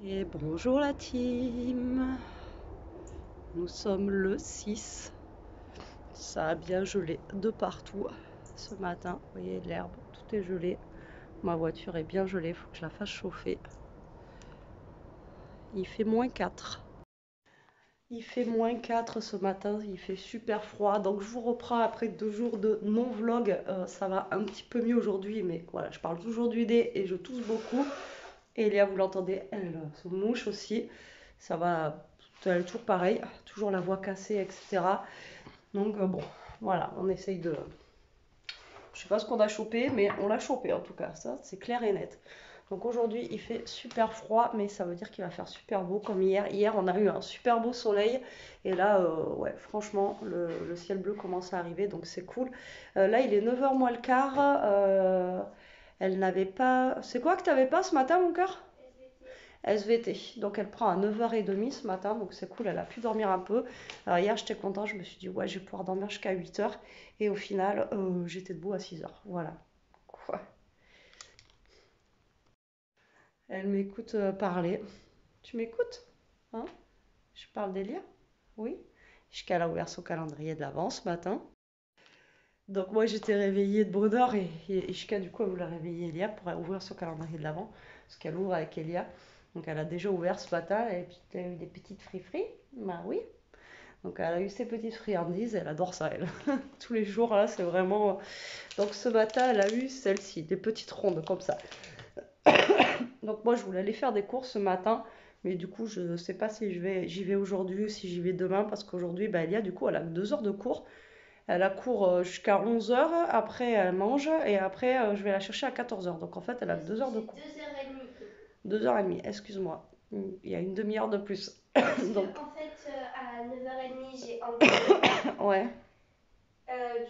Et bonjour la team, nous sommes le 6, ça a bien gelé de partout ce matin, vous voyez l'herbe, tout est gelé, ma voiture est bien gelée, il faut que je la fasse chauffer. Il fait -4. Il fait -4 ce matin, il fait super froid, donc je vous reprends après 2 jours de non-vlog, ça va un petit peu mieux aujourd'hui, mais voilà, je parle toujours du nez et je tousse beaucoup. Et Elia, vous l'entendez, elle se mouche aussi. Ça va, elle est toujours pareil, toujours la voix cassée, etc. Donc bon, voilà, on essaye de... Je sais pas ce qu'on a chopé, mais on l'a chopé en tout cas, ça c'est clair et net. Donc aujourd'hui il fait super froid, mais ça veut dire qu'il va faire super beau comme hier. Hier on a eu un super beau soleil, et là, ouais, franchement, le ciel bleu commence à arriver, donc c'est cool. Là il est 9h moins le quart. Elle n'avait pas... C'est quoi que tu n'avais pas ce matin, mon cœur? SVT. Donc elle prend à 9h30 ce matin, donc c'est cool, elle a pu dormir un peu. Alors hier j'étais contente, je me suis dit ouais, je vais pouvoir dormir jusqu'à 8h, et au final j'étais debout à 6h. Voilà. Quoi. Elle m'écoute parler. Tu m'écoutes? Hein? Je parle d'Elia? Oui. Jusqu'à a ouvert son calendrier de l'avant ce matin. Donc moi j'étais réveillée de bonne heure, et Ishka du coup elle voulait réveiller Elia pour ouvrir son calendrier de l'avant, parce qu'elle ouvre avec Elia. Donc elle a déjà ouvert ce matin, et puis elle a eu des petites friperies. Bah oui. Donc elle a eu ses petites friandises, elle adore ça elle. Tous les jours là c'est vraiment... Donc ce matin elle a eu celle-ci, des petites rondes comme ça. Donc moi je voulais aller faire des courses ce matin, mais du coup je ne sais pas si j'y vais aujourd'hui ou si j'y vais demain, parce qu'aujourd'hui bah, Elia du coup elle a 2 heures de cours. Elle a cours jusqu'à 11h, après elle mange, et après je vais la chercher à 14h. Donc en fait elle a 2 heures de cours. 2h30. 2h30, excuse-moi. Il y a une demi-heure de plus. Parce Donc, que, en fait, à 9h30, j'ai un cours. ouais,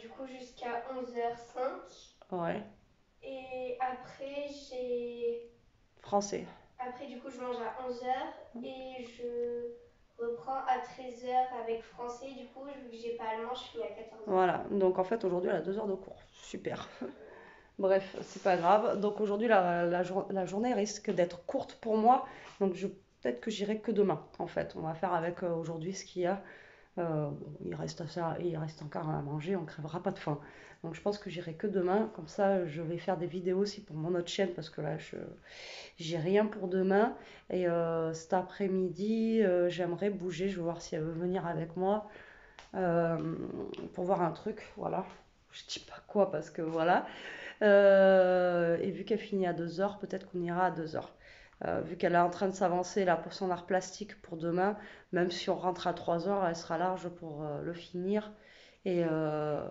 Du coup, jusqu'à 11h05. ouais, Et après, français. Après, du coup, je mange à 11h. Et je reprends à 13h avec français. Du coup, vu que j'ai pas allemand, je finis à 14h. Voilà, donc en fait aujourd'hui elle a 2 heures de cours. Super. Bref, c'est pas grave. Donc aujourd'hui la journée risque d'être courte pour moi. Donc peut-être que j'irai que demain en fait. On va faire avec aujourd'hui ce qu'il y a. Bon, il reste encore à manger, on crèvera pas de faim. Donc je pense que j'irai que demain. Comme ça, je vais faire des vidéos aussi pour mon autre chaîne, parce que là, j'ai rien pour demain. Et cet après-midi, j'aimerais bouger. Je vais voir si elle veut venir avec moi euh, pour voir un truc. Voilà. Je dis pas quoi parce que voilà. Et vu qu'elle finit à 2h, peut-être qu'on ira à 2h. Vu qu'elle est en train de s'avancer là pour son art plastique pour demain, même si on rentre à 3h, elle sera large pour le finir, et, euh,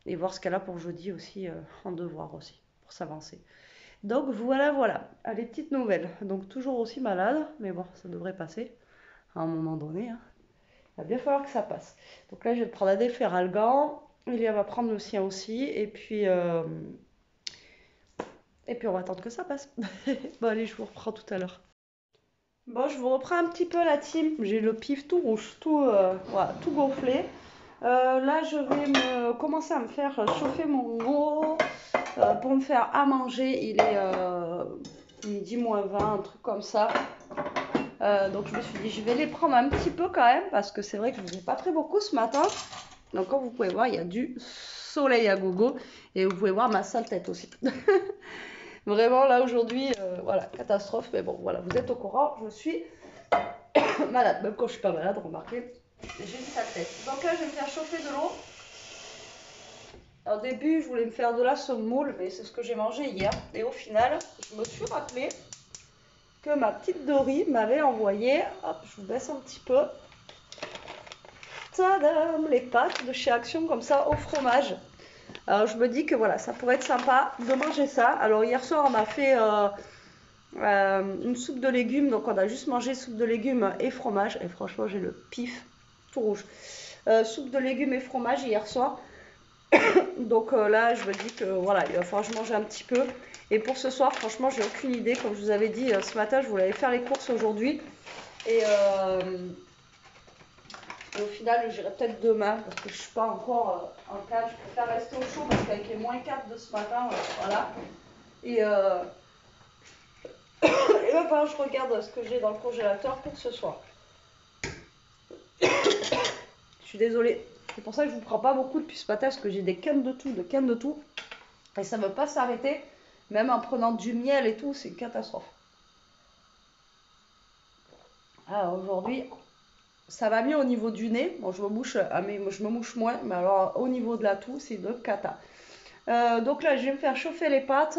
et voir ce qu'elle a pour jeudi aussi, en devoir aussi, pour s'avancer. Donc voilà, voilà, les petites nouvelles. Donc toujours aussi malade, mais bon, ça devrait passer à un moment donné, hein. Il va bien falloir que ça passe. Donc là, je vais prendre un déferalgan. Ilia va prendre le sien aussi, et puis on va attendre que ça passe. Bon allez, je vous reprends tout à l'heure. Bon, je vous reprends un petit peu la team. J'ai le pif tout rouge, voilà, tout gonflé. Là, je vais commencer à me faire chauffer mon eau pour me faire à manger. Il est midi -20, un truc comme ça. Donc je me suis dit, je vais les prendre un petit peu quand même, parce que c'est vrai que je ne vous ai pas pris beaucoup ce matin. Donc comme vous pouvez voir, il y a du soleil à gogo, et vous pouvez voir ma sale tête aussi. Vraiment là aujourd'hui, voilà, catastrophe. Mais bon, voilà, vous êtes au courant, je suis malade. Même quand je suis pas malade, remarquez, j'ai une sale tête. Donc là, je vais me faire chauffer de l'eau. Au début, je voulais me faire de la semoule, mais c'est ce que j'ai mangé hier. Et au final, je me suis rappelé que ma petite Dory m'avait envoyé, hop, je vous baisse un petit peu, tadam, les pâtes de chez Action comme ça au fromage. Alors je me dis que voilà, ça pourrait être sympa de manger ça. Alors hier soir, on a fait une soupe de légumes, donc on a juste mangé soupe de légumes et fromage. Et franchement, j'ai le pif tout rouge. Soupe de légumes et fromage hier soir. Donc là, je me dis que voilà, il va falloir que je mange un petit peu. Et pour ce soir, franchement, j'ai aucune idée. Comme je vous avais dit ce matin, je voulais aller faire les courses aujourd'hui. Et au final, j'irai peut-être demain, parce que je ne suis pas encore en cage. Je préfère rester au chaud, parce qu'avec les -4 de ce matin, voilà. Et il va enfin, je regarde ce que j'ai dans le congélateur pour ce soir. Je suis désolée. C'est pour ça que je vous prends pas beaucoup depuis ce matin, parce que j'ai des cannes de tout. Et ça ne veut pas s'arrêter. Même en prenant du miel et tout, c'est une catastrophe. Alors aujourd'hui, ça va mieux au niveau du nez. Bon, je me mouche moins, mais alors au niveau de la toux, c'est de cata. Donc là, je vais me faire chauffer les pâtes.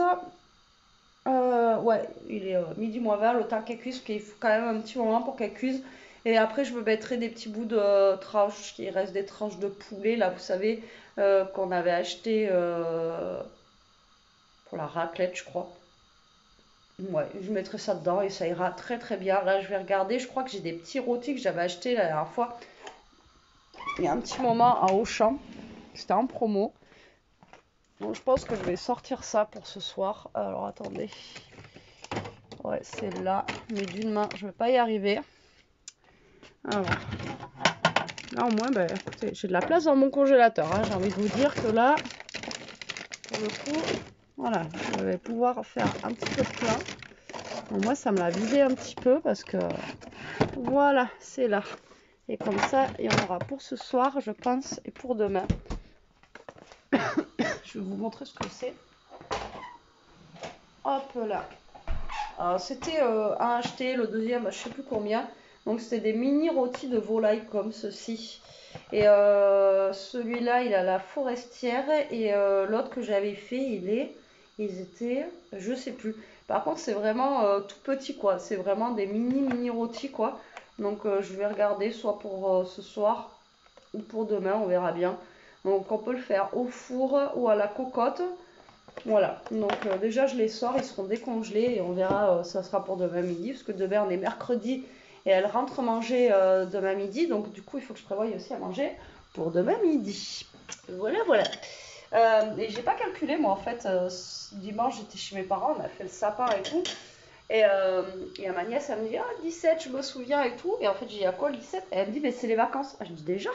Ouais, il est midi moins 20, le temps qu'elles cuisent, parce qu'il faut quand même un petit moment pour qu'elles cuisent. Et après, je me mettrai des petits bouts de tranches, il reste des tranches de poulet, là, vous savez, qu'on avait acheté pour la raclette, je crois. Ouais, je mettrai ça dedans et ça ira très très bien. Là, je vais regarder, je crois que j'ai des petits rôtis que j'avais achetés la dernière fois. Il y a un petit moment à Auchan, c'était en promo. Donc je pense que je vais sortir ça pour ce soir. Alors attendez. Ouais, c'est là, mais d'une main, je ne vais pas y arriver. Alors, là au moins, ben, écoutez, j'ai de la place dans mon congélateur. Hein. J'ai envie de vous dire que là, pour le coup, voilà, je vais pouvoir faire un petit peu de plein. Bon, moi, ça me l'a vidé un petit peu parce que, voilà, c'est là. Et comme ça, il y en aura pour ce soir, je pense, et pour demain. Je vais vous montrer ce que c'est. Hop là. Alors, c'était à acheter, le deuxième, je ne sais plus combien. Donc, c'était des mini rôtis de volaille comme ceci. Et celui-là, il a la forestière. Et l'autre que j'avais fait, ils étaient, je sais plus. Par contre, c'est vraiment tout petit, quoi. C'est vraiment des mini rôtis, quoi. Donc, je vais regarder soit pour ce soir ou pour demain, on verra bien. Donc, on peut le faire au four ou à la cocotte. Voilà, donc déjà je les sors, ils seront décongelés et on verra, ça sera pour demain midi, parce que demain on est mercredi et elle rentre manger demain midi, donc du coup il faut que je prévoie aussi à manger pour demain midi. Voilà, voilà. Et j'ai pas calculé moi en fait, dimanche j'étais chez mes parents, on a fait le sapin et tout, et ma nièce elle me dit, ah 17 je me souviens et tout, et en fait j'ai dit à quoi le 17 et elle me dit, mais c'est les vacances. Ah, je dis déjà,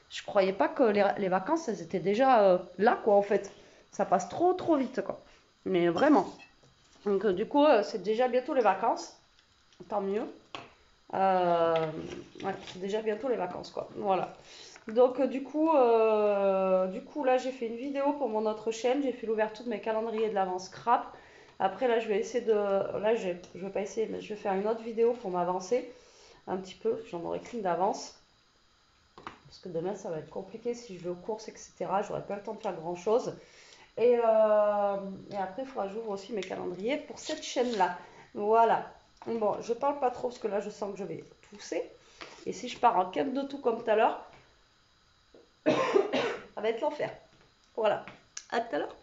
je croyais pas que les vacances elles étaient déjà là quoi en fait. Ça passe trop vite, quoi. Mais vraiment. Donc, du coup, c'est déjà bientôt les vacances. Tant mieux. Ouais, c'est déjà bientôt les vacances, quoi. Voilà. Donc, du coup, là, j'ai fait une vidéo pour mon autre chaîne. J'ai fait l'ouverture de mes calendriers de l'avant scrap. Après, là, je vais essayer de... Là, je vais pas essayer, mais je vais faire une autre vidéo pour m'avancer un petit peu. J'en aurai qu'une d'avance. Parce que demain, ça va être compliqué si je vais aux courses, etc. J'aurai pas le temps de faire grand-chose. Et après, il faudra que j'ouvre aussi mes calendriers pour cette chaîne-là. Voilà. Bon, je parle pas trop parce que là, je sens que je vais tousser. Et si je pars en quête de tout comme tout à l'heure, ça va être l'enfer. Voilà. À tout à l'heure.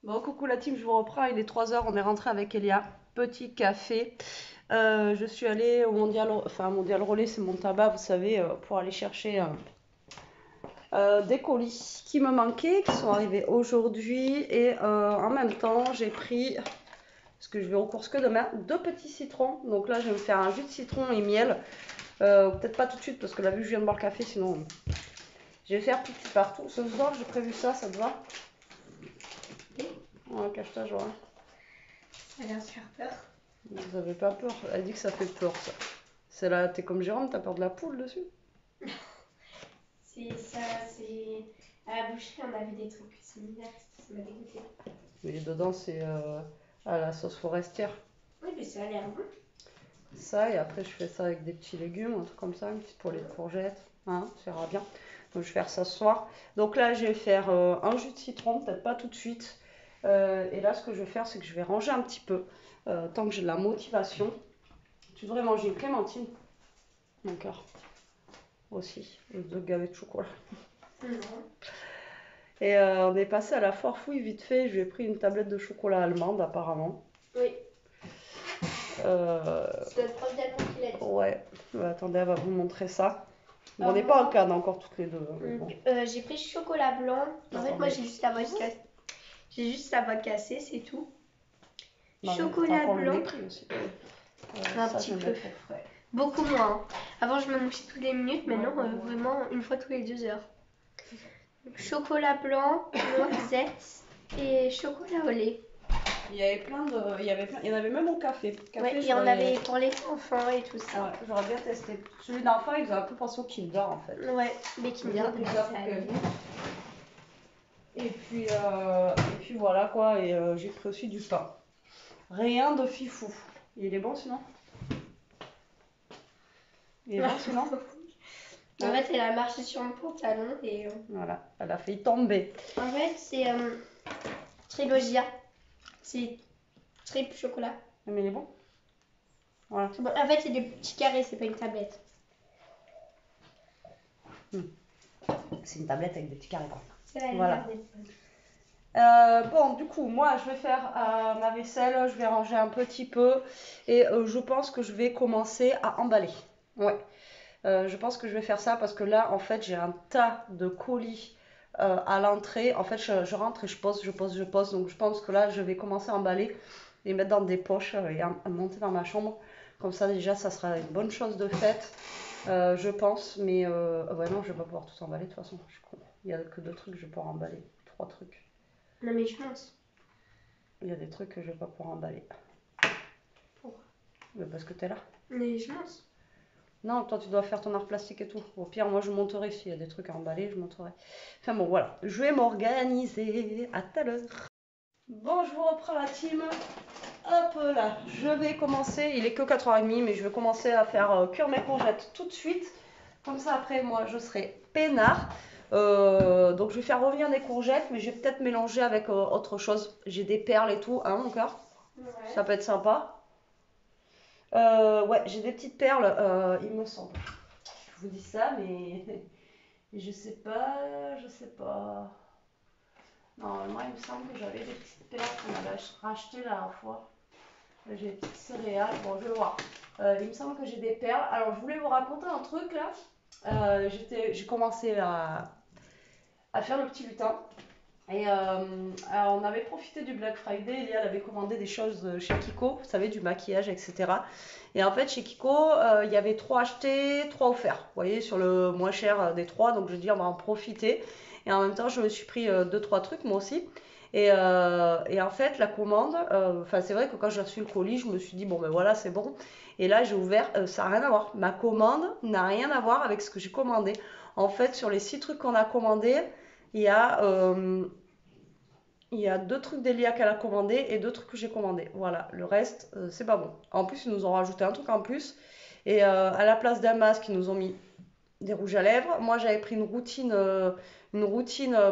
Bon, coucou la team, je vous reprends. Il est 3h, on est rentré avec Elia. Petit café. Je suis allée au Mondial Relais, c'est mon tabac, vous savez, pour aller chercher... des colis qui me manquaient, qui sont arrivés aujourd'hui et en même temps j'ai pris, parce que je vais aux courses que demain, 2 petits citrons. Donc là je vais me faire un jus de citron et miel, peut-être pas tout de suite parce que là vu que je viens de boire le café, sinon je vais faire tout petit partout. Ce soir j'ai prévu ça, ça te va? Ouais, cache ta joie. Ça a l'air de faire peur. Vous avez pas peur? Elle dit que ça fait peur ça. C'est là, t'es comme Jérôme, t'as peur de la poule dessus? C'est ça, c'est... À la boucherie, on avait des trucs similaires, ça m'a dégoûté. Mais dedans, c'est à la sauce forestière. Oui, mais ça a l'air bon. Ça, et après, je fais ça avec des petits légumes, un truc comme ça, un petit pour les courgettes. Hein, ça ira bien. Donc, je vais faire ça ce soir. Donc là, je vais faire un jus de citron, peut-être pas tout de suite. Et là, ce que je vais faire, c'est que je vais ranger un petit peu, tant que j'ai de la motivation. Tu devrais manger une clémentine. Mon cœur. Aussi, 2 gavets de chocolat. Non. Et on est passé à la foire fouille vite fait. Je lui ai pris une tablette de chocolat allemande apparemment. Oui. C'est notre prof d'allemand qui l'a dit. Ouais. Attendez, elle va vous montrer ça. Bon, on n'est pas en Cannes encore toutes les deux. Bon. J'ai pris chocolat blanc. En fait, moi j'ai juste la voix cassée. J'ai juste la voix cassée, c'est tout. Non, Chocolat blanc. Aussi. Un petit peu. Beaucoup moins. Avant, je me mouchais toutes les minutes. Maintenant, vraiment, une fois tous les 2 heures. Chocolat blanc, noisette et chocolat au lait. Il y avait il y en avait même au café. Ouais, il y en avait pour les enfants et tout ça. Ouais, j'aurais bien testé. Celui d'enfant, il faisait un peu penser au Kinder en fait. Ouais, mais Kinder. Et puis voilà quoi, et j'ai pris aussi du pain. Rien de fifou. Il est bon sinon? Il est bon sinon? En fait, elle a marché sur mon pantalon et... Voilà, elle a failli tomber. En fait, c'est Trilogia. C'est trip chocolat. Mais il est bon? Voilà. En fait, c'est des petits carrés, c'est pas une tablette. C'est une tablette avec des petits carrés. C'est vrai, voilà. Bon, du coup, moi, je vais faire ma vaisselle, je vais ranger un petit peu et je pense que je vais commencer à emballer. Ouais. Je pense que je vais faire ça parce que là, en fait, j'ai un tas de colis à l'entrée. En fait, je rentre et je pose. Donc, je pense que là, je vais commencer à emballer et mettre dans des poches et à monter dans ma chambre. Comme ça, déjà, ça sera une bonne chose de faite, je pense. Mais ouais, non, je vais pas pouvoir tout emballer de toute façon. Je suis con. Il y a que 2 trucs que je vais pouvoir emballer. 3 trucs. Non, mais je pense. Il y a des trucs que je vais pas pouvoir emballer. Pourquoi? Parce que t'es là. Mais je pense. Non, toi tu dois faire ton art plastique et tout. Au pire, moi je monterai. S'il y a des trucs à emballer, je monterai. Enfin bon, voilà. Je vais m'organiser. À tout à l'heure. Bon, je vous reprends la team. Hop là. Je vais commencer. Il est que 4h30, mais je vais commencer à faire cuire mes courgettes tout de suite. Comme ça, après, moi je serai peinard. Donc je vais faire revenir des courgettes, mais je vais peut-être mélanger avec autre chose. J'ai des perles et tout, hein, mon cœur? Ouais. Ça peut être sympa. Ouais, j'ai des petites perles, il me semble. Je vous dis ça, mais je sais pas. Normalement, il me semble que j'avais des petites perles qu'on avait rachetées la dernière fois. Là, j'ai des petites céréales. Bon, je vais voir. Il me semble que j'ai des perles. Alors, je voulais vous raconter un truc là. J'ai commencé à faire le petit lutin. Et on avait profité du Black Friday. Elia avait commandé des choses chez Kiko, vous savez, du maquillage, etc. Et en fait, chez Kiko, il y avait 3 achetés, 3 offerts. Vous voyez, sur le moins cher des 3. Donc, je dis, on va en profiter. Et en même temps, je me suis pris 2-3 trucs, moi aussi. Et en fait, la commande, c'est vrai que quand j'ai reçu le colis, je me suis dit, bon, ben voilà, c'est bon. Et là, j'ai ouvert, ça n'a rien à voir. Ma commande n'a rien à voir avec ce que j'ai commandé. En fait, sur les 6 trucs qu'on a commandés, il y a 2 trucs d'Elia qu'elle a commandé et 2 trucs que j'ai commandé. Voilà, le reste, c'est pas bon. En plus, ils nous ont rajouté un truc en plus. Et à la place d'un masque, ils nous ont mis des rouges à lèvres. Moi, j'avais pris une routine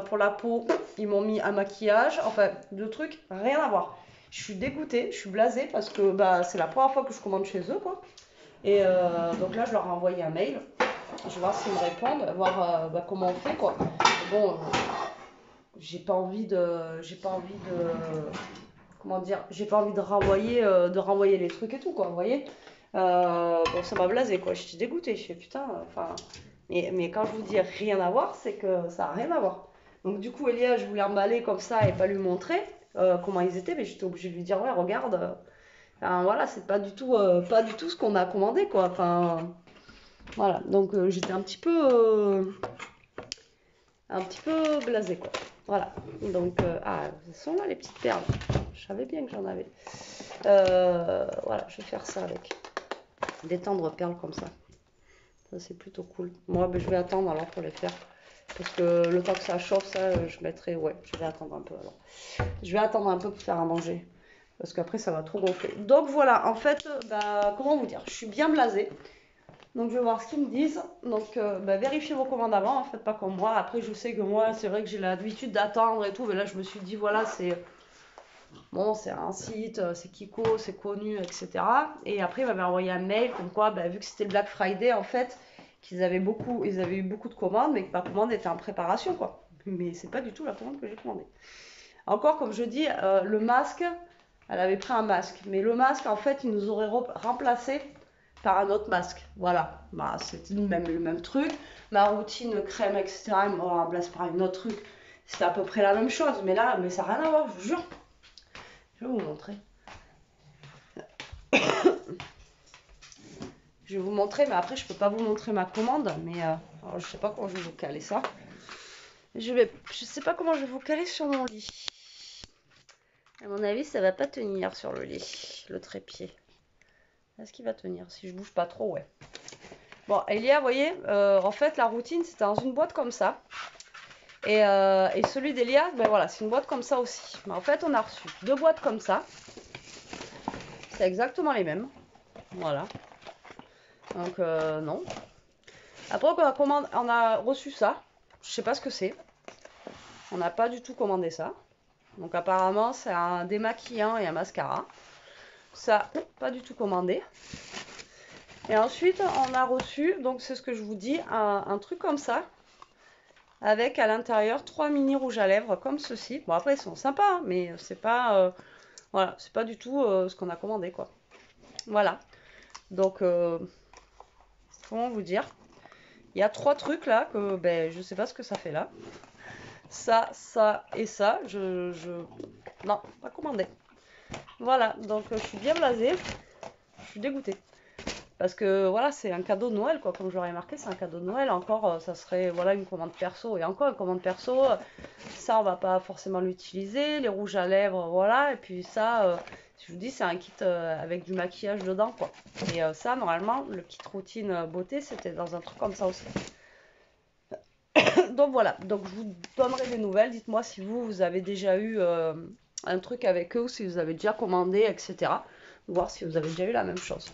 pour la peau. Ils m'ont mis un maquillage. Enfin, 2 trucs, rien à voir. Je suis dégoûtée, je suis blasée parce que c'est la première fois que je commande chez eux, quoi. Et donc là, je leur ai envoyé un mail. Je vais voir s'ils me répondent, voir comment on fait, quoi. Bon, j'ai pas envie de renvoyer les trucs et tout, quoi, vous voyez. Bon, ça m'a blasé, quoi. J'étais dégoûtée. Je fais putain, enfin. Mais quand je vous dis rien à voir, c'est que ça a rien à voir. Donc du coup, Elia, je voulais emballer comme ça et pas lui montrer comment ils étaient, mais j'étais obligée de lui dire ouais, regarde. Enfin, voilà, c'est pas du tout ce qu'on a commandé, quoi. Enfin, voilà. Donc j'étais un petit peu blasée, quoi. Voilà. Donc ce sont là les petites perles. Je savais bien que j'en avais. Voilà, je vais faire ça avec des tendres perles comme ça. Ça c'est plutôt cool. Moi, je vais attendre alors pour les faire. Parce que le temps que ça chauffe, ça, je mettrai. Ouais, je vais attendre un peu alors. Je vais attendre un peu pour faire à manger. Parce qu'après, ça va trop gonfler. Donc voilà, en fait, comment vous dire, je suis bien blasée. Donc je vais voir ce qu'ils me disent. Donc vérifiez vos commandes avant, hein, faites pas comme moi. Après, je sais que moi, c'est vrai que j'ai l'habitude d'attendre et tout. Mais là, je me suis dit, voilà, c'est un site, c'est Kiko, c'est connu, etc. Et après, il m'avait envoyé un mail comme quoi, vu que c'était le Black Friday, en fait, ils avaient eu beaucoup de commandes, mais que ma commande était en préparation, quoi. Mais c'est pas du tout la commande que j'ai commandée. Encore, comme je dis, le masque, elle avait pris un masque. Mais le masque, en fait, il nous aurait remplacé par un autre masque. Voilà. C'était le même truc. Ma routine crème, etc., il me remplace par une autre truc. C'était à peu près la même chose. Mais là, ça n'a rien à voir, je vous jure. Je vais vous montrer. Je vais vous montrer, mais après, je peux pas vous montrer ma commande. Mais alors, je sais pas comment je vais vous caler ça. Je sais pas comment je vais vous caler sur mon lit. À mon avis, ça va pas tenir sur le lit, le trépied. Est-ce qu'il va tenir? Si je bouge pas trop, ouais. Bon, Elia, vous voyez, en fait, la routine, c'était dans une boîte comme ça. Et celui d'Elia, ben voilà, c'est une boîte comme ça aussi. Mais en fait, on a reçu 2 boîtes comme ça. C'est exactement les mêmes. Voilà. Donc, non. Après, on a reçu ça. Je sais pas ce que c'est. On n'a pas du tout commandé ça. Donc, apparemment, c'est un démaquillant et un mascara. Ça, pas du tout commandé. Et ensuite, on a reçu, donc c'est ce que je vous dis, un truc comme ça. Avec à l'intérieur 3 mini rouges à lèvres comme ceci. Bon, après, ils sont sympas, hein, mais c'est pas, voilà, c'est pas du tout ce qu'on a commandé, quoi. Voilà. Donc, comment vous dire? Il y a 3 trucs là que ben, je sais pas ce que ça fait là. Ça et ça. Non, pas commandé. Voilà, donc je suis bien blasée. Je suis dégoûtée. Parce que voilà, c'est un cadeau de Noël, quoi. Comme j'aurais marqué, c'est un cadeau de Noël. Encore, ça serait voilà, une commande perso. Et encore, une commande perso, ça, on va pas forcément l'utiliser. Les rouges à lèvres, voilà. Et puis ça, je vous dis, c'est un kit avec du maquillage dedans, quoi. Et ça, normalement, le kit routine beauté, c'était dans un truc comme ça aussi. Donc voilà, donc je vous donnerai des nouvelles. Dites-moi si vous avez déjà eu un truc avec eux ou si vous avez déjà commandé, etc. Voir si vous avez déjà eu la même chose.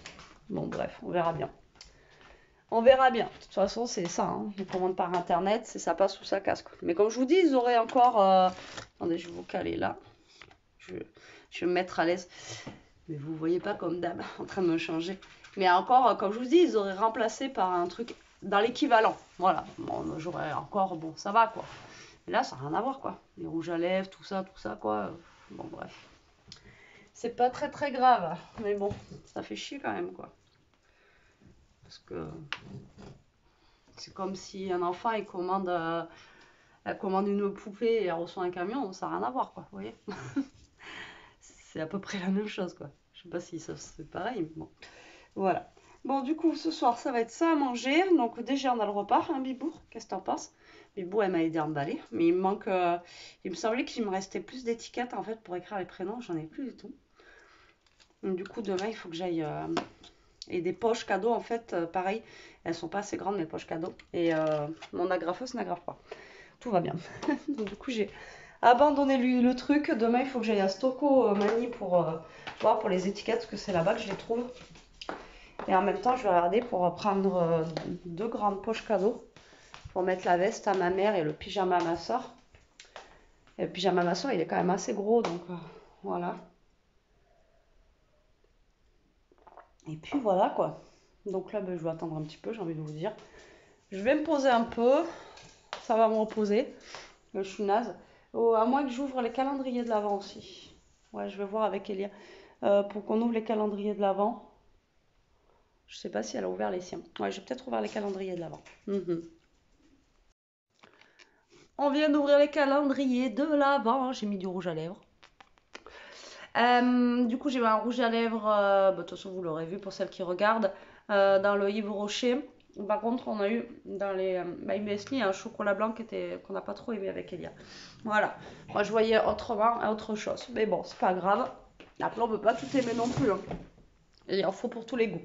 Bon, bref, on verra bien. On verra bien. De toute façon, c'est ça. Hein. On commande par internet, c'est ça passe ou ça casse. Quoi. Mais comme je vous dis, ils auraient encore. Attendez, je vais vous caler là. Je vais me mettre à l'aise. Mais vous voyez pas comme d'hab en train de me changer. Mais encore, comme je vous dis, ils auraient remplacé par un truc dans l'équivalent. Voilà. Bon, j'aurais encore. Bon, ça va quoi. Mais là, ça n'a rien à voir quoi. Les rouges à lèvres, tout ça quoi. Bon, bref. C'est pas très très grave. Mais bon, ça fait chier quand même quoi. Parce que c'est comme si un enfant il commande, elle commande une poupée et elle reçoit un camion, ça n'a rien à voir quoi, vous voyez. C'est à peu près la même chose quoi. Je sais pas si ça c'est pareil, mais bon. Voilà. Bon, du coup, ce soir, ça va être ça à manger. Donc, déjà, on a le repas, hein, Bibou? Qu'est-ce que t'en penses? Bibou, elle m'a aidé à emballer. Mais il me manque. Il me semblait qu'il me restait plus d'étiquettes en fait pour écrire les prénoms. J'en ai plus du tout. Donc, du coup, demain, il faut que j'aille. Et des poches cadeaux, en fait, pareil. Elles sont pas assez grandes, mes poches cadeaux. Et mon agrafeuse n'agrafe pas. Tout va bien. Donc, du coup, j'ai abandonné le truc. Demain, il faut que j'aille à Stocco Mani pour voir pour les étiquettes, parce que c'est là-bas que je les trouve. Et en même temps, je vais regarder pour prendre 2 grandes poches cadeaux pour mettre la veste à ma mère et le pyjama à ma soeur. Et le pyjama à ma soeur, il est quand même assez gros, donc voilà. Et puis voilà quoi. Donc là, ben, je vais attendre un petit peu, j'ai envie de vous dire. Je vais me poser un peu, ça va me reposer. Je suis naze. Oh, à moins que j'ouvre les calendriers de l'Avent aussi. Ouais, je vais voir avec Elia pour qu'on ouvre les calendriers de l'Avent. Je sais pas si elle a ouvert les siens. Ouais, j'ai peut-être ouvert les calendriers de l'Avent. On vient d'ouvrir les calendriers de l'Avent. J'ai mis du rouge à lèvres. Du coup, j'ai mis un rouge à lèvres. De toute façon, vous l'aurez vu pour celles qui regardent. Dans le Yves Rocher. Par contre, on a eu dans les My Bestie un chocolat blanc qu'on n'a pas trop aimé avec Elia. Voilà. Moi, je voyais autre chose. Mais bon, c'est pas grave. Après, on ne peut pas tout aimer non plus. Hein. Il en faut pour tous les goûts.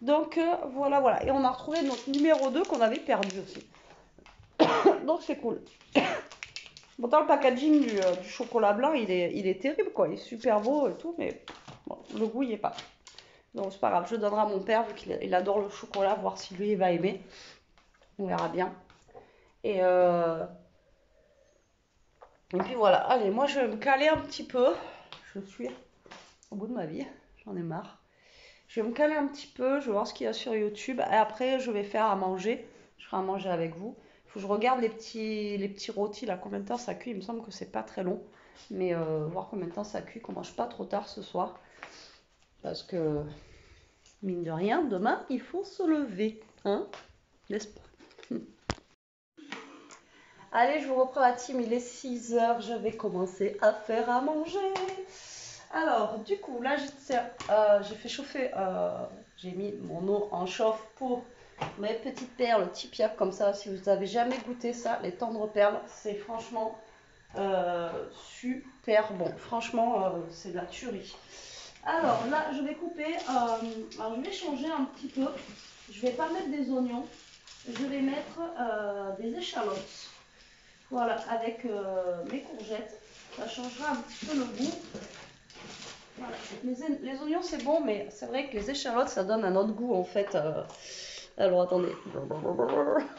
Donc, voilà. Et on a retrouvé notre numéro 2 qu'on avait perdu aussi. Donc, c'est cool. Pourtant, le packaging du chocolat blanc, il est terrible, quoi. Il est super beau et tout, mais bon, le goût, il est pas. Donc, c'est pas grave. Je le donnerai à mon père, vu qu'il adore le chocolat, voir si lui, il va aimer. On verra bien. Et puis voilà. Allez, moi, je vais me caler un petit peu. Je suis au bout de ma vie. J'en ai marre. Je vais me caler un petit peu. Je vais voir ce qu'il y a sur YouTube. Et après, je vais faire à manger. Je ferai à manger avec vous. Il faut que je regarde les petits rôtis, là, combien de temps ça cuit. Il me semble que c'est pas très long. Mais voir combien de temps ça cuit, qu'on mange pas trop tard ce soir. Parce que, mine de rien, demain, il faut se lever. Hein? N'est-ce pas? Allez, je vous reprends la team. Il est 6h. Je vais commencer à faire à manger. Alors, du coup, là, j'ai fait chauffer. J'ai mis mon eau en chauffe pour mes petites perles Tipiap comme ça. Si vous n'avez jamais goûté ça, les tendres perles, c'est franchement super bon. Franchement, c'est de la tuerie. Alors là, je vais couper. Alors je vais changer un petit peu. Je vais pas mettre des oignons. Je vais mettre des échalotes. Voilà, avec mes courgettes. Ça changera un petit peu le goût. Voilà. Les oignons, c'est bon, mais c'est vrai que les échalotes, ça donne un autre goût en fait. Alors attendez.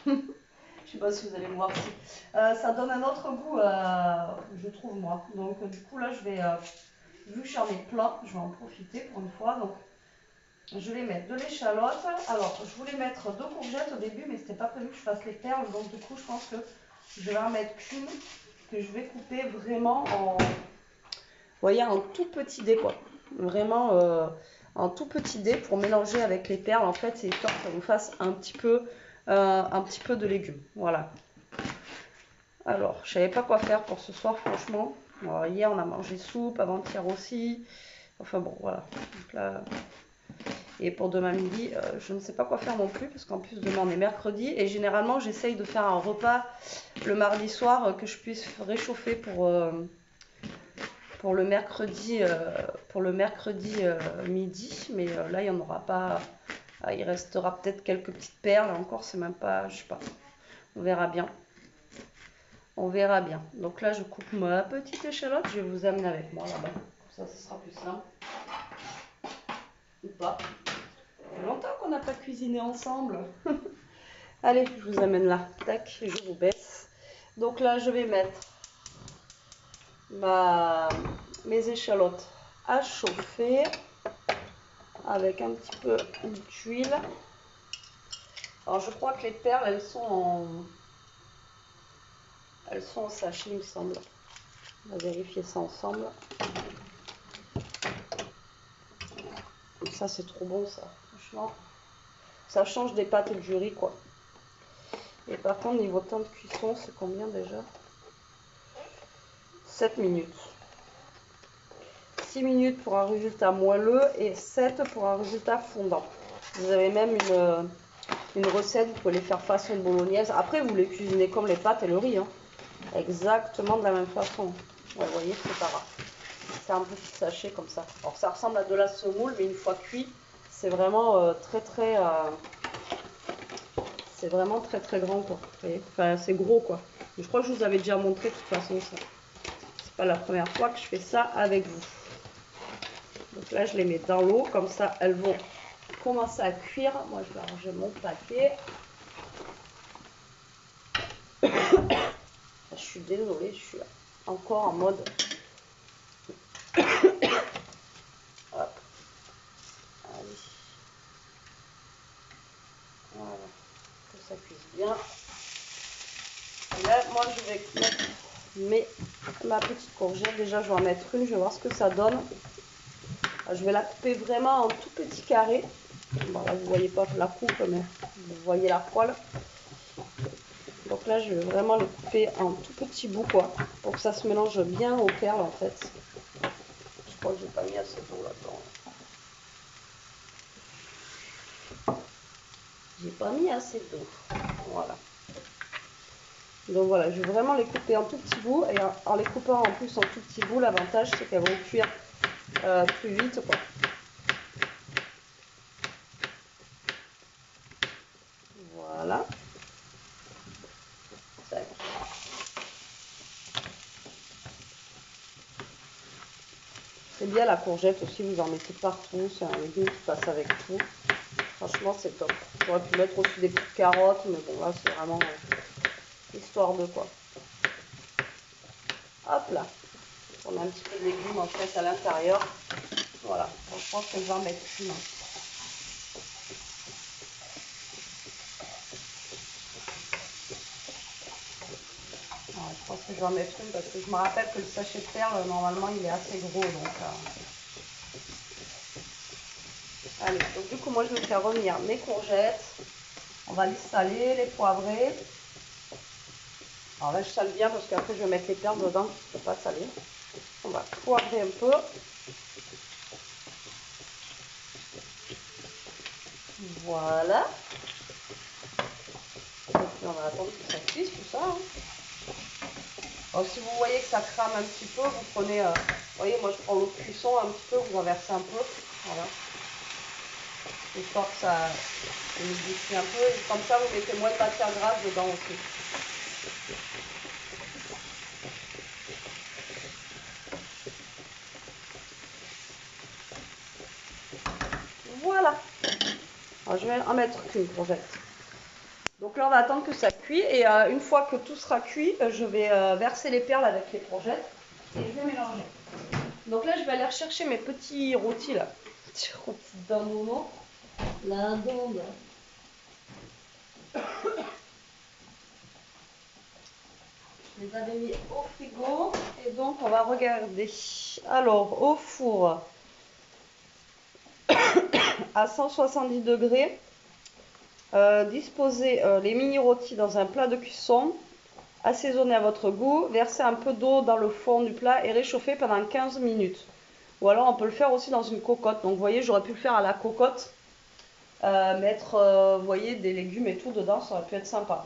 Je sais pas si vous allez me voir ici. Ça donne un autre goût, je trouve moi. Donc du coup là, je vais, vu que j'en ai plein, je vais en profiter pour une fois. Donc je vais mettre de l'échalote. Alors je voulais mettre 2 courgettes au début, mais c'était pas prévu que je fasse les perles. Donc du coup, je pense que je vais en mettre qu'une que je vais couper vraiment en, vous voyez, en tout petit dé quoi. Vraiment en tout petit dé pour mélanger avec les perles. En fait, c'est histoire que ça vous fasse un petit peu de légumes. Voilà. Alors, je savais pas quoi faire pour ce soir, franchement. Alors, hier, on a mangé soupe, avant-hier aussi. Enfin bon, voilà. Donc là... Et pour demain midi, je ne sais pas quoi faire non plus, parce qu'en plus, demain, on est mercredi. Et généralement, j'essaye de faire un repas le mardi soir que je puisse réchauffer pour le mercredi, midi. Mais là, il n'y en aura pas. Il restera peut-être quelques petites perles. Encore, c'est même pas... Je sais pas. On verra bien. On verra bien. Donc là, je coupe ma petite échalote. Je vais vous amener avec moi là-bas. Ça, ce sera plus simple. Ou pas. Ça fait longtemps qu'on n'a pas cuisiné ensemble. Allez, je vous amène là. Tac, je vous baisse. Donc là, je vais mettre mes échalotes à chauffer avec un petit peu d'huile. Alors, je crois que les perles, elles sont au sachet, il me semble. On va vérifier ça ensemble. Ça, c'est trop bon, ça. Franchement, ça change des pâtes et du riz, quoi. Et par contre, niveau temps de cuisson, c'est combien déjà? 7 minutes. 6 minutes pour un résultat moelleux et 7 pour un résultat fondant. Vous avez même une recette, vous pouvez les faire façon bolognaise. Après, vous les cuisinez comme les pâtes et le riz. Hein. Exactement de la même façon. Ouais, vous voyez, c'est pas grave. C'est un petit sachet comme ça. Alors, ça ressemble à de la semoule, mais une fois cuit, c'est vraiment c'est vraiment très grand, quoi. Vous voyez, enfin, c'est gros, quoi. Je crois que je vous avais déjà montré de toute façon ça. C'est pas la première fois que je fais ça avec vous. Donc là, je les mets dans l'eau, comme ça, elles vont commencer à cuire. Moi, je vais ranger mon paquet. Je suis désolée, je suis encore en mode... Hop. Allez. Voilà. Que ça cuise bien. Et là, moi, je vais mettre ma petite courgette. Déjà, je vais en mettre une. Je vais voir ce que ça donne. Je vais la couper vraiment en tout petit carré. Bon, là, vous ne voyez pas la coupe, mais vous voyez la poêle. Donc là, je vais vraiment le couper en tout petits bouts, quoi, pour que ça se mélange bien aux perles, en fait. Je crois que j'ai pas mis assez d'eau là-dedans. J'ai pas mis assez d'eau. Voilà. Donc voilà, je vais vraiment les couper en tout petits bouts. Et en les coupant en plus en tout petits bouts, l'avantage, c'est qu'elles vont cuire plus vite, quoi. Voilà. C'est bien la courgette aussi, vous en mettez partout, c'est un légume qui passe avec tout. Franchement, c'est top. J'aurais pu mettre aussi des petites carottes, mais bon, là, c'est vraiment histoire de quoi. Hop là. On a un petit peu de légumes en fait à l'intérieur. Voilà. Donc, je pense que je vais en mettre une. Je pense que je vais en mettre une parce que je me rappelle que le sachet de perles, normalement, il est assez gros. Donc, allez, donc du coup, moi, je vais faire revenir mes courgettes. On va les saler, les poivrer. Alors là, je sale bien parce qu'après, je vais mettre les perles dedans. Je ne peux pas saler. On va poivrer un peu. Voilà. Et puis, on va attendre que ça cuise tout ça. Hein. Alors si vous voyez que ça crame un petit peu, vous prenez, vous voyez, moi je prends l'eau de cuisson un petit peu, vous en versez un peu, voilà. Histoire que ça humidifie un peu, et comme ça vous mettez moins de matière grasse dedans aussi. Voilà. Alors, je vais en mettre qu'une courgette. Donc là on va attendre que ça cuit et une fois que tout sera cuit, je vais verser les perles avec les courgettes et je vais mélanger. Donc là je vais aller rechercher mes petits rôtis là. Petits rôtis d'un moment. La dinde. Je les avais mis au frigo et donc on va regarder. Alors au four à 170 degrés, disposez les mini rôtis dans un plat de cuisson, assaisonnez à votre goût, versez un peu d'eau dans le fond du plat et réchauffez pendant 15 minutes. Ou alors on peut le faire aussi dans une cocotte. Donc vous voyez, j'aurais pu le faire à la cocotte, mettre vous voyez, des légumes et tout dedans, ça aurait pu être sympa.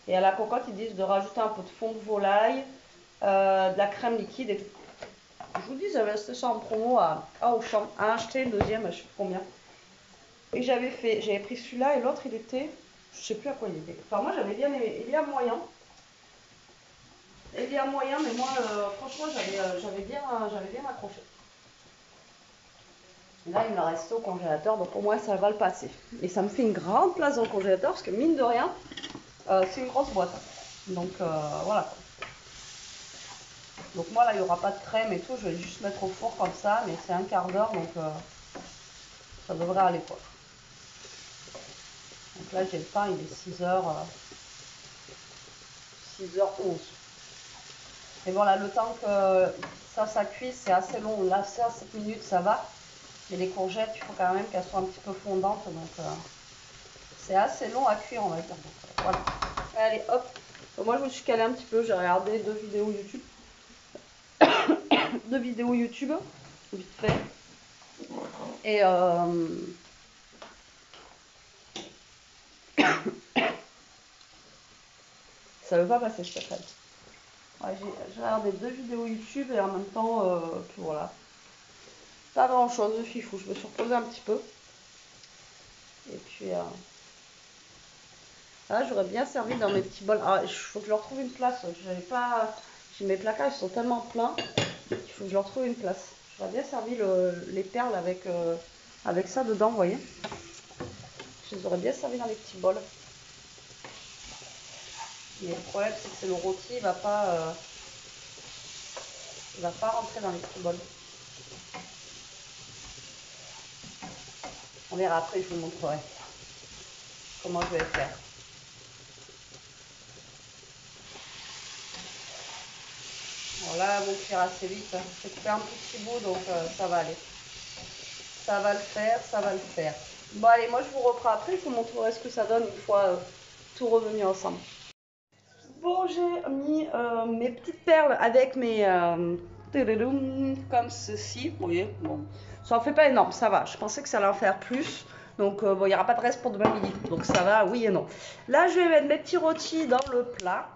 Et à la cocotte, ils disent de rajouter un peu de fond de volaille, de la crème liquide et tout. Je vous dis, j'avais acheté ça en promo à Auchan, à acheter le deuxième, je sais plus combien. Et j'avais pris celui-là et l'autre il était, je sais plus à quoi il était. Enfin moi j'avais bien aimé, il y a moyen. Il y a moyen, mais moi franchement j'avais bien accroché. Là il me reste au congélateur, donc au moins ça va le passer. Et ça me fait une grande place dans le congélateur parce que mine de rien, c'est une grosse boîte. Donc voilà. Donc moi là il n'y aura pas de crème et tout, je vais juste mettre au four comme ça, mais c'est un quart d'heure donc ça devrait aller quoi. Donc là j'ai le pain, il est 6h11. Et bon là le temps que ça cuise c'est assez long, là ça 7 minutes ça va. Mais les courgettes il faut quand même qu'elles soient un petit peu fondantes, donc c'est assez long à cuire on va dire. Donc, voilà. Allez hop, donc, moi je me suis calée un petit peu, j'ai regardé 2 vidéos YouTube. 2 vidéos YouTube, vite fait. Et ça veut pas passer cette crème. Ouais, j'ai regardé 2 vidéos YouTube et en même temps, puis voilà. Pas grand chose de fifou, je me suis reposée un petit peu. Et puis là, j'aurais bien servi dans mes petits bols. Ah, il faut que je leur trouve une place. J'avais pas. Mes placards ils sont tellement pleins qu'il faut que je leur trouve une place. J'aurais bien servi les perles avec ça dedans, vous voyez. Je les aurais bien servi dans les petits bols. Mais le problème, c'est que le rôti, il va pas rentrer dans les petits bols. On verra après, je vous montrerai comment je vais faire. Bon là, vont cuire assez vite. J'ai coupé un petit bout, donc ça va aller. Ça va le faire, ça va le faire. Bon allez, moi je vous reprends après, je vous montrerai ce que ça donne une fois tout revenu ensemble. Bon, j'ai mis mes petites perles avec mes... comme ceci, vous voyez, bon, ça en fait pas énorme, ça va. Je pensais que ça allait en faire plus, donc bon, il n'y aura pas de reste pour demain midi, donc ça va, oui et non. Là, je vais mettre mes petits rôtis dans le plat.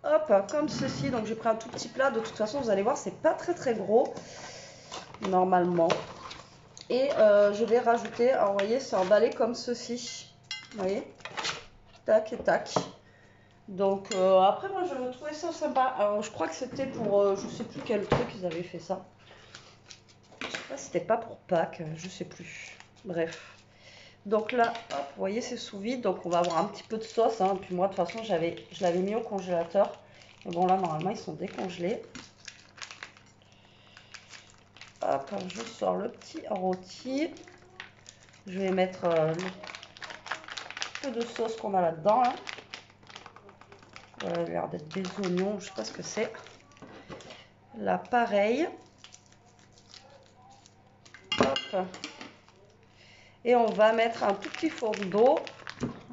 Hop, comme ceci, donc j'ai pris un tout petit plat, de toute façon, vous allez voir, c'est pas très gros, normalement. Et je vais rajouter, alors vous voyez, c'est emballé comme ceci, vous voyez, tac et tac. Donc après moi je trouvais ça sympa. Alors je crois que c'était pour je sais plus quel truc ils avaient fait ça. Je sais pas si c'était pas pour Pâques, je sais plus. Bref. Donc là, hop, vous voyez c'est sous vide, donc on va avoir un petit peu de sauce. Hein. Puis moi de toute façon je l'avais mis au congélateur. Et bon là normalement ils sont décongelés. Hop, je sors le petit rôti. Je vais mettre le peu de sauce qu'on a là-dedans. Là. Ça a l'air d'être des oignons, je sais pas ce que c'est. Là pareil. Hop. Et on va mettre un tout petit fond d'eau,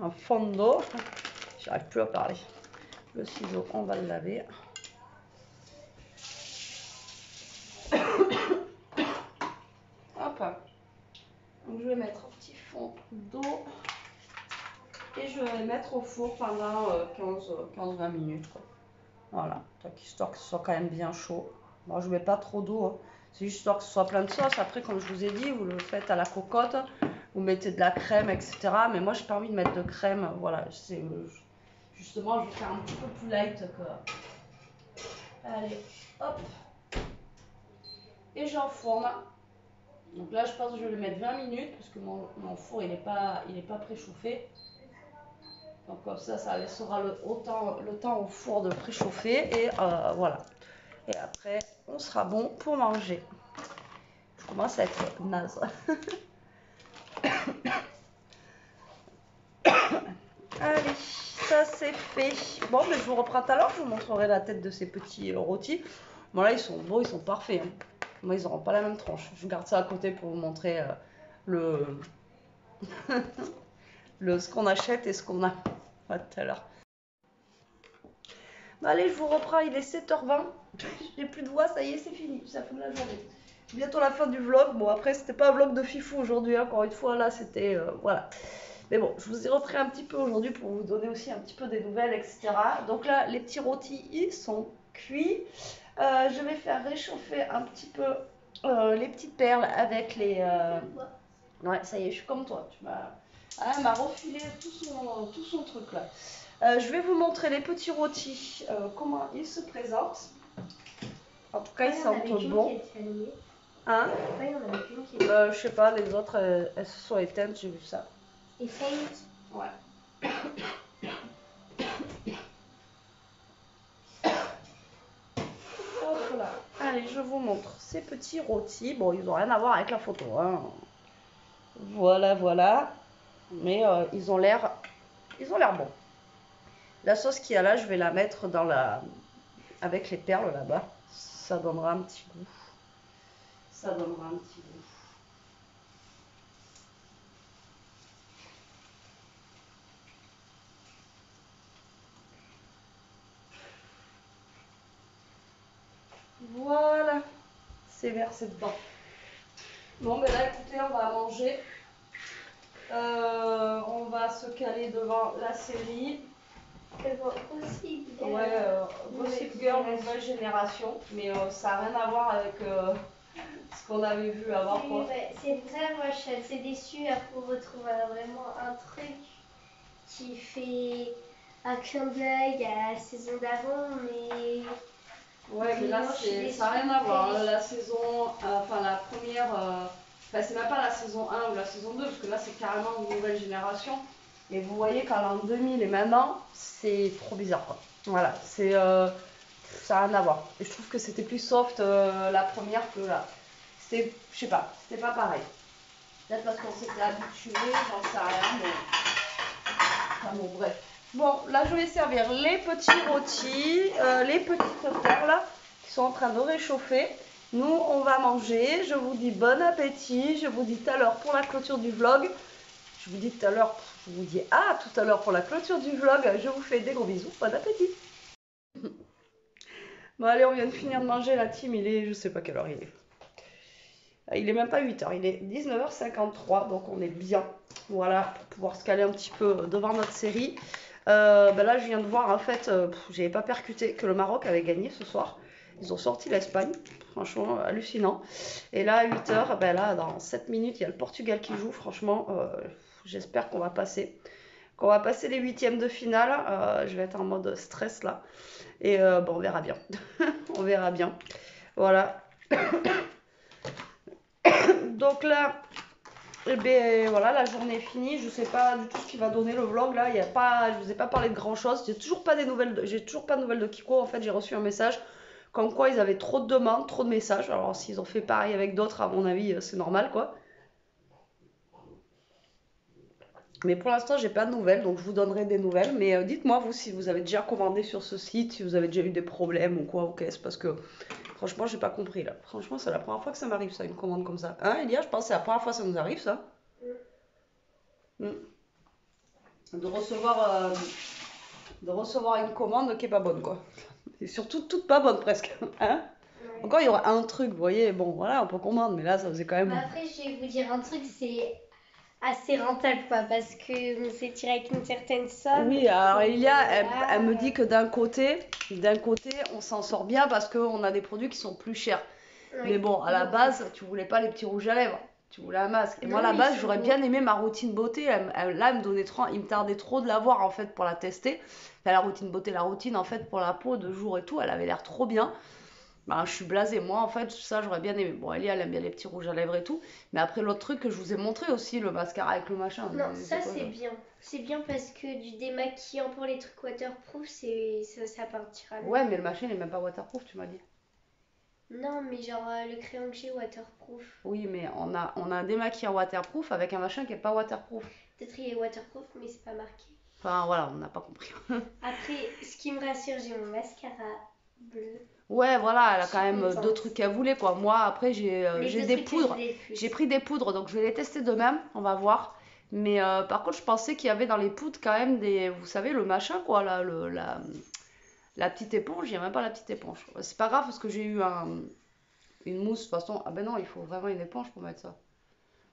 un fond d'eau. J'arrive plus à parler. Le ciseau, on va le laver. Hop. Donc je vais mettre un petit fond d'eau et je vais le mettre au four pendant 15-20 minutes. Quoi. Voilà, histoire que ce soit quand même bien chaud. Moi, je mets pas trop d'eau, hein. C'est juste histoire que ce soit plein de sauce. Après, comme je vous ai dit, vous le faites à la cocotte, vous mettez de la crème, etc. Mais moi, j'ai pas envie de mettre de crème. Voilà, justement, je vais faire un petit peu plus light que. Allez, hop. Et j'enfourne. Donc là, je pense que je vais le mettre 20 minutes parce que mon four, il est pas préchauffé. Donc comme ça laissera le temps au four de préchauffer. Et voilà. Et après, on sera bon pour manger. Je commence à être naze. Allez, ça c'est fait. Bon, mais je vous reprends tout à l'heure, je vous montrerai la tête de ces petits rôtis. Bon là, ils sont beaux, ils sont parfaits, hein. Moi, ils n'auront pas la même tranche. Je garde ça à côté pour vous montrer le... ce qu'on achète et ce qu'on a. À tout à l'heure. Bon, allez, je vous reprends, il est 7h20. J'ai plus de voix, ça y est, c'est fini. C'est la fin de la journée. Bientôt la fin du vlog. Bon, après, c'était pas un vlog de fifou aujourd'hui, encore une fois. Là, c'était... voilà. Mais bon, je vous ai repris un petit peu aujourd'hui pour vous donner aussi un petit peu des nouvelles, etc. Donc là, les petits rôtis, ils sont cuits. Je vais faire réchauffer un petit peu les petites perles avec les... Ouais, ça y est, je suis comme toi. Elle m'a refilé tout son truc là. Je vais vous montrer les petits rôtis, comment ils se présentent. En tout cas, ils sentent bon. Hein? Ouais, il y en avait qu'une qui Je sais pas, les autres, elles se sont éteintes, j'ai vu ça. Éteintes? Ouais. Hop là. Allez, je vous montre ces petits rôtis. Bon, ils n'ont rien à voir avec la photo, hein. Voilà, voilà. Mais ils ont l'air bons. La sauce qu'il y a là, je vais la mettre dans avec les perles là-bas. Ça donnera un petit goût. Ça donnera un petit goût. Voilà. C'est versé dedans. Bon, ben là, écoutez, on va manger. On va se caler devant la série. Gossip Girl. Ouais, Gossip Girl, nouvelle génération. Mais ça n'a rien à voir avec ce qu'on avait vu avant. Ouais, c'est pour ça, moi, je suis assez déçue pour retrouver vraiment un truc qui fait un clin d'œil à la saison d'avant, mais... Ouais, mais là, ça n'a rien à voir. La saison, enfin la première, enfin c'est même pas la saison 1 ou la saison 2, parce que là, c'est carrément une nouvelle génération. Et vous voyez qu'en l'an 2000 et maintenant, c'est trop bizarre, quoi. Voilà, ça n'a rien à voir. Et je trouve que c'était plus soft la première que là. Je sais pas, c'était pas pareil. Peut-être parce qu'on s'était habitué, j'en sais rien, mais... Enfin bon, bref. Bon, là je vais servir les petits rôtis, les petites perles qui sont en train de réchauffer. Nous, on va manger. Je vous dis bon appétit. Je vous dis tout à l'heure pour la clôture du vlog. Je vous dis tout à l'heure, je vous dis à tout à l'heure pour la clôture du vlog. Je vous fais des gros bisous. Bon appétit. Bon, allez, on vient de finir de manger. La team, il est, je sais pas quelle heure il est. Il est même pas 8h, il est 19h53, donc on est bien. Voilà, pour pouvoir se caler un petit peu devant notre série. Ben là, je viens de voir, en fait, j'avais pas percuté que le Maroc avait gagné ce soir. Ils ont sorti l'Espagne, franchement, hallucinant. Et là, à 8h, ben là, dans 7 minutes, il y a le Portugal qui joue. Franchement, j'espère qu'on va passer. Qu'on va passer les huitièmes de finale. Je vais être en mode stress là. Et bon, on verra bien. On verra bien. Voilà. Donc là, eh bien, voilà, la journée est finie. Je sais pas du tout ce qui va donner le vlog là. Je vous ai pas parlé de grand chose. J'ai toujours pas de nouvelles de Kiko. En fait, j'ai reçu un message comme quoi ils avaient trop de demandes, trop de messages. Alors s'ils ont fait pareil avec d'autres, à mon avis, c'est normal quoi. Mais pour l'instant, j'ai pas de nouvelles, donc je vous donnerai des nouvelles. Mais dites-moi vous si vous avez déjà commandé sur ce site, si vous avez déjà eu des problèmes ou quoi, ou qu'est-ce, parce que franchement, j'ai pas compris là. Franchement, c'est la première fois que ça m'arrive ça, une commande comme ça. Hein, Elia, je pense que c'est la première fois que ça nous arrive ça. Mm. De recevoir une commande qui est pas bonne quoi. Et surtout toute pas bonne presque. Hein? Ouais. Encore il y aura un truc, vous voyez, bon voilà, on peut comprendre, mais là ça faisait quand même. Après, je vais vous dire un truc, c'est assez rentable, quoi, parce que on s'est tiré avec une certaine somme. Oui, alors Et Elia, voilà, elle me dit que d'un côté, on s'en sort bien parce qu'on a des produits qui sont plus chers. oui, Mais bon, à la beaucoup. base, tu voulais pas les petits rouges à lèvres, tu voulais un masque. Et moi, à Non, la mais base, ils j'aurais sont bien beaux. aimé ma routine beauté. Là, il me tardait trop de la voir en fait pour la tester. Enfin, la routine beauté, la routine en fait pour la peau de jour et tout, elle avait l'air trop bien. Ben, je suis blasée. Moi, en fait, ça, j'aurais bien aimé. Bon, Elia, elle aime bien les petits rouges à lèvres et tout. Mais après, l'autre truc que je vous ai montré aussi, le mascara avec le machin. Non, ça quoi, c'est bien. C'est bien parce que du démaquillant pour les trucs waterproof, ça partira mieux. Ouais, mais le machin, il est même pas waterproof, tu m'as dit. Non, mais genre le crayon que j'ai waterproof. Oui, mais on a un démaquillant waterproof avec un machin qui est pas waterproof. Peut-être il est waterproof, mais c'est pas marqué. Enfin, voilà, on n'a pas compris. Après, ce qui me rassure, j'ai mon mascara bleu. Ouais, voilà, elle a Je quand suis même contente. deux trucs qu'elle voulait, quoi. Moi, après, Les j'ai deux des trucs que je poudres. voulais le plus. J'ai pris des poudres, donc je vais les tester demain. On va voir. Mais par contre, je pensais qu'il y avait dans les poudres quand même des. Vous savez, le machin, quoi, là, la petite éponge. Il n'y a même pas la petite éponge. C'est pas grave parce que j'ai eu une mousse. De toute façon, ah ben non, il faut vraiment une éponge pour mettre ça.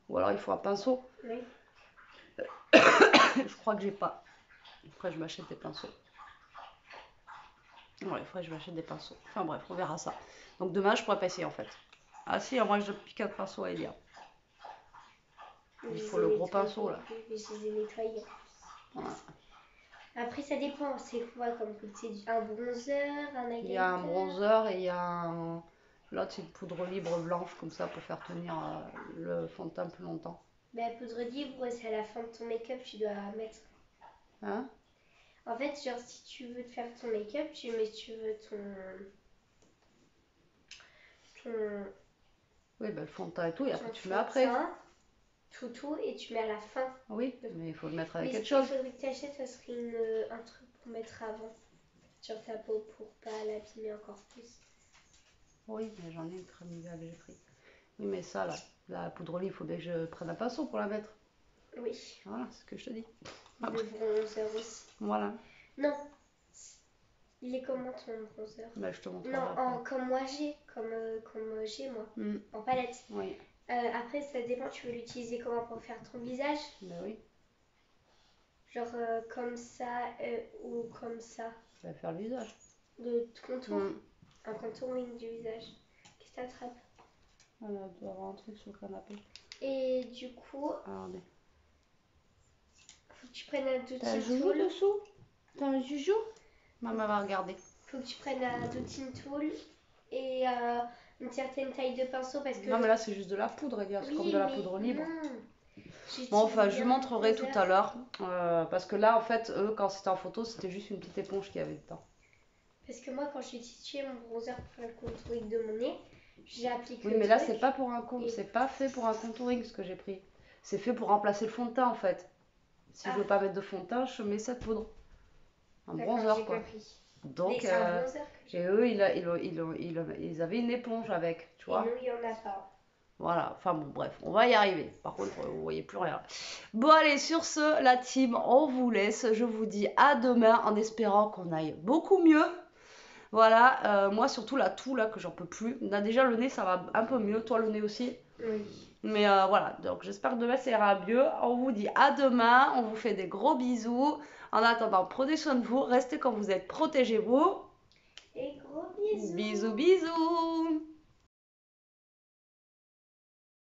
Ou alors il faut un pinceau. Oui. Je crois que j'ai pas. Après, je m'achète des pinceaux. Ouais, il faudrait que je m'achète des pinceaux. Enfin bref, on verra ça. Donc demain, je pourrais pas essayer en fait. Ah si, moi je pique un pinceau à Elia. Il faut le gros pinceau là. Je les ai nettoyés. Voilà. Après, ça dépend. C'est quoi comme poudre? C'est un bronzer, un highlighter? Il y a un bronzer et il y a un. L'autre, c'est une poudre libre blanche comme ça pour faire tenir le fond de teint plus longtemps. Bah, poudre libre, c'est à la fin de ton make-up, tu dois mettre. Hein? En fait, genre, si tu veux te faire ton make-up, tu mets, si tu veux, ton Oui, ben, le fond de teint et tout, et après ton tu mets fond de après. teint, tout, et tu mets à la fin. Oui, mais il faut le mettre avec Mais quelque ce qu'il chose. faudrait que tu achètes, ça serait un truc pour mettre avant sur ta peau pour pas l'abîmer encore plus. Oui, mais j'en ai une crème idéale, j'ai pris. Oui, mais ça là, la poudre libre, il faut bien que je prenne un pinceau pour la mettre. Oui. Voilà, c'est ce que je te dis. Le bronzer aussi. Voilà. Non. Il est comment ton bronzer? Bah, je te montrerai Non, après. comme moi j'ai, comme j'ai moi, Mm. en palette. Oui, Après, ça dépend, tu veux l'utiliser comment pour faire ton visage? bah oui, Genre comme ça ou comme ça? ça va faire le visage. Le contour? Mm. Un contouring du visage. Qu'est-ce que t'attrapes? Voilà, il doit y avoir un truc sur le canapé. Et du coup, Regardez. faut que tu prennes un T'as un doutine joujou tool. dessous? T'as un joujou? Maman va regarder. Faut que tu prennes un doutine tool et une certaine taille de pinceau parce que. Non, mais là, c'est juste de la poudre, Elia. C'est Oui, comme de la mais poudre libre. non. Bon, enfin, je J'utilise vous bien montrerai mon tout bronzer. à l'heure. Parce que là, en fait, eux, quand c'était en photo, c'était juste une petite éponge qu'il y avait dedans. Parce que moi, quand j'ai utilisé mon bronzer pour faire le contouring de mon nez, j'ai appliqué Oui, le mais là, truc. c'est pas pour un compte. Et- C'est pas fait pour un contouring, ce que j'ai pris. C'est fait pour remplacer le fond de teint, en fait. Si je veux pas mettre de fond de teint, je mets cette poudre. Un D'accord, bronzer, j'ai quoi. compris. Mais Donc, c'est un bronzer que j'ai. et eux, ils avaient une éponge avec, tu Et vois. nous, il n'y en a pas. Voilà, enfin bon, bref, on va y arriver. Par contre, vous voyez plus rien. Bon, allez, sur ce, la team, on vous laisse. Je vous dis à demain en espérant qu'on aille beaucoup mieux. Voilà, moi surtout la toux là que j'en peux plus. Là, déjà le nez ça va un peu mieux, toi le nez aussi. Oui. Mais voilà, donc j'espère que demain ça ira mieux. On vous dit à demain, on vous fait des gros bisous. En attendant, prenez soin de vous, restez quand vous êtes, protégez-vous. Et gros bisous. Bisous, bisous.